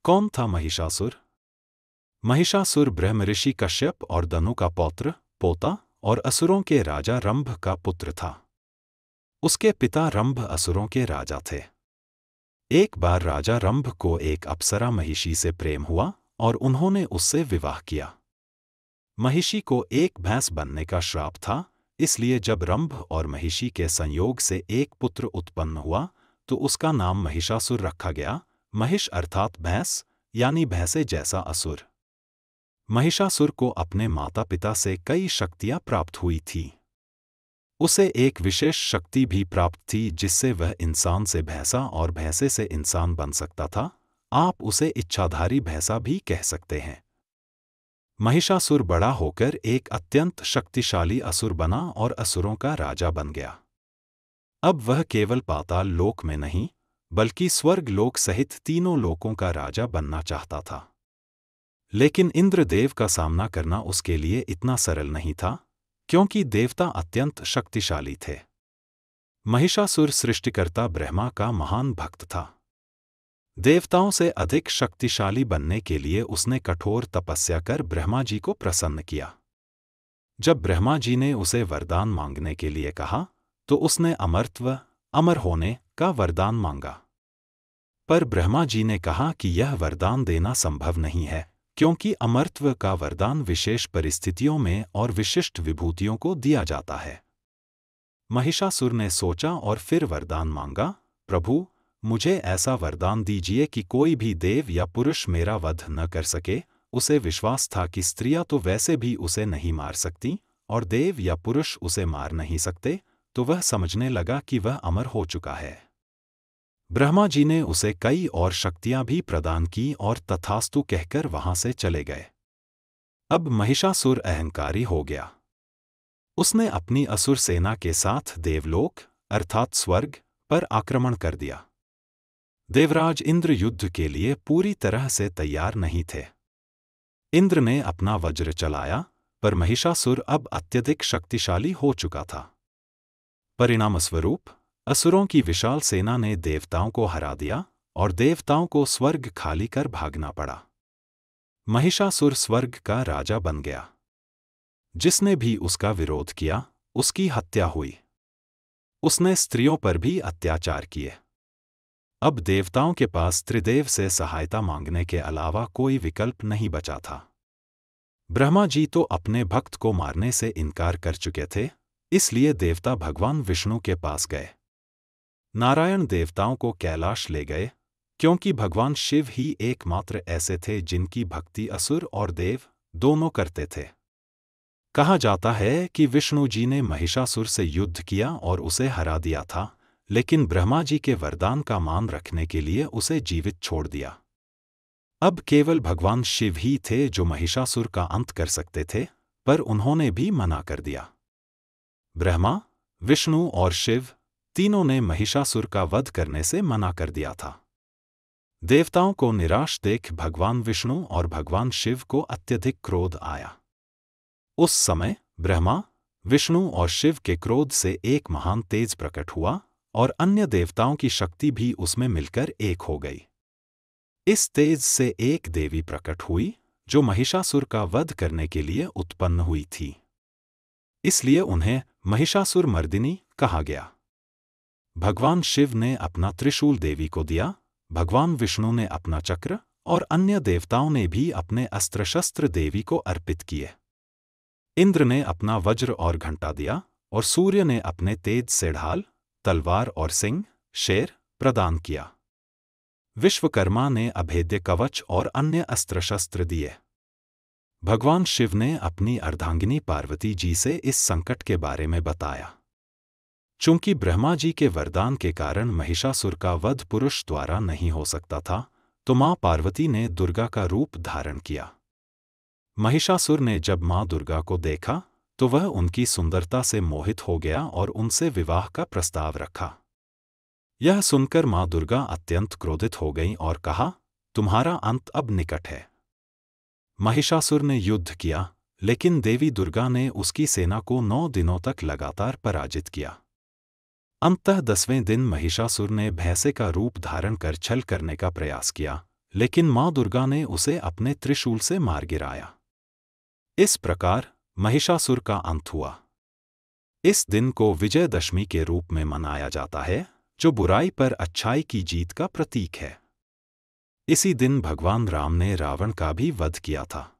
कौन था महिषासुर? महिषासुर ब्रह्म ऋषि कश्यप और दनु का पौत्र, पोता और असुरों के राजा रंभ का पुत्र था। उसके पिता रंभ असुरों के राजा थे। एक बार राजा रंभ को एक अप्सरा महिषी से प्रेम हुआ और उन्होंने उससे विवाह किया। महिषी को एक भैंस बनने का श्राप था, इसलिए जब रंभ और महिषी के संयोग से एक पुत्र उत्पन्न हुआ तो उसका नाम महिषासुर रखा गया। महिष अर्थात भैंस, यानी भैंसे जैसा असुर। महिषासुर को अपने माता पिता से कई शक्तियां प्राप्त हुई थी। उसे एक विशेष शक्ति भी प्राप्त थी जिससे वह इंसान से भैंसा और भैंसे से इंसान बन सकता था। आप उसे इच्छाधारी भैंसा भी कह सकते हैं। महिषासुर बड़ा होकर एक अत्यंत शक्तिशाली असुर बना और असुरों का राजा बन गया। अब वह केवल पाताल लोक में नहीं बल्कि स्वर्ग लोक सहित तीनों लोकों का राजा बनना चाहता था। लेकिन इंद्रदेव का सामना करना उसके लिए इतना सरल नहीं था, क्योंकि देवता अत्यंत शक्तिशाली थे। महिषासुर सृष्टिकर्ता ब्रह्मा का महान भक्त था। देवताओं से अधिक शक्तिशाली बनने के लिए उसने कठोर तपस्या कर ब्रह्मा जी को प्रसन्न किया। जब ब्रह्मा जी ने उसे वरदान मांगने के लिए कहा तो उसने अमरत्व, अमर होने का वरदान मांगा। पर ब्रह्मा जी ने कहा कि यह वरदान देना संभव नहीं है, क्योंकि अमरत्व का वरदान विशेष परिस्थितियों में और विशिष्ट विभूतियों को दिया जाता है। महिषासुर ने सोचा और फिर वरदान मांगा, प्रभु, मुझे ऐसा वरदान दीजिए कि कोई भी देव या पुरुष मेरा वध न कर सके। उसे विश्वास था कि स्त्रियां तो वैसे भी उसे नहीं मार सकती और देव या पुरुष उसे मार नहीं सकते, तो वह समझने लगा कि वह अमर हो चुका है। ब्रह्मा जी ने उसे कई और शक्तियां भी प्रदान की और तथास्तु कहकर वहां से चले गए। अब महिषासुर अहंकारी हो गया। उसने अपनी असुर सेना के साथ देवलोक अर्थात स्वर्ग पर आक्रमण कर दिया। देवराज इंद्र युद्ध के लिए पूरी तरह से तैयार नहीं थे। इंद्र ने अपना वज्र चलाया, पर महिषासुर अब अत्यधिक शक्तिशाली हो चुका था। परिणामस्वरूप असुरों की विशाल सेना ने देवताओं को हरा दिया और देवताओं को स्वर्ग खाली कर भागना पड़ा। महिषासुर स्वर्ग का राजा बन गया। जिसने भी उसका विरोध किया, उसकी हत्या हुई। उसने स्त्रियों पर भी अत्याचार किए। अब देवताओं के पास त्रिदेव से सहायता मांगने के अलावा कोई विकल्प नहीं बचा था। ब्रह्मा जी तो अपने भक्त को मारने से इनकार कर चुके थे, इसलिए देवता भगवान विष्णु के पास गए। नारायण देवताओं को कैलाश ले गए, क्योंकि भगवान शिव ही एकमात्र ऐसे थे जिनकी भक्ति असुर और देव दोनों करते थे। कहा जाता है कि विष्णु जी ने महिषासुर से युद्ध किया और उसे हरा दिया था, लेकिन ब्रह्मा जी के वरदान का मान रखने के लिए उसे जीवित छोड़ दिया। अब केवल भगवान शिव ही थे जो महिषासुर का अंत कर सकते थे, पर उन्होंने भी मना कर दिया। ब्रह्मा, विष्णु और शिव तीनों ने महिषासुर का वध करने से मना कर दिया था। देवताओं को निराश देख भगवान विष्णु और भगवान शिव को अत्यधिक क्रोध आया। उस समय ब्रह्मा, विष्णु और शिव के क्रोध से एक महान तेज प्रकट हुआ और अन्य देवताओं की शक्ति भी उसमें मिलकर एक हो गई। इस तेज से एक देवी प्रकट हुई जो महिषासुर का वध करने के लिए उत्पन्न हुई थी। इसलिए उन्हें महिषासुर मर्दिनी कहा गया। भगवान शिव ने अपना त्रिशूल देवी को दिया, भगवान विष्णु ने अपना चक्र और अन्य देवताओं ने भी अपने अस्त्र शस्त्र देवी को अर्पित किए। इंद्र ने अपना वज्र और घंटा दिया और सूर्य ने अपने तेज से ढाल, तलवार और सिंह, शेर प्रदान किया। विश्वकर्मा ने अभेद्य कवच और अन्य अस्त्र शस्त्र दिए। भगवान शिव ने अपनी अर्धांगिनी पार्वती जी से इस संकट के बारे में बताया। चूंकि ब्रह्मा जी के वरदान के कारण महिषासुर का वध पुरुष द्वारा नहीं हो सकता था, तो मां पार्वती ने दुर्गा का रूप धारण किया। महिषासुर ने जब मां दुर्गा को देखा तो वह उनकी सुंदरता से मोहित हो गया और उनसे विवाह का प्रस्ताव रखा। यह सुनकर मां दुर्गा अत्यंत क्रोधित हो गईं और कहा, तुम्हारा अंत अब निकट है। महिषासुर ने युद्ध किया, लेकिन देवी दुर्गा ने उसकी सेना को 9 दिनों तक लगातार पराजित किया। अंततः 10वें दिन महिषासुर ने भैंसे का रूप धारण कर छल करने का प्रयास किया, लेकिन माँ दुर्गा ने उसे अपने त्रिशूल से मार गिराया। इस प्रकार महिषासुर का अंत हुआ। इस दिन को विजयदशमी के रूप में मनाया जाता है, जो बुराई पर अच्छाई की जीत का प्रतीक है। इसी दिन भगवान राम ने रावण का भी वध किया था।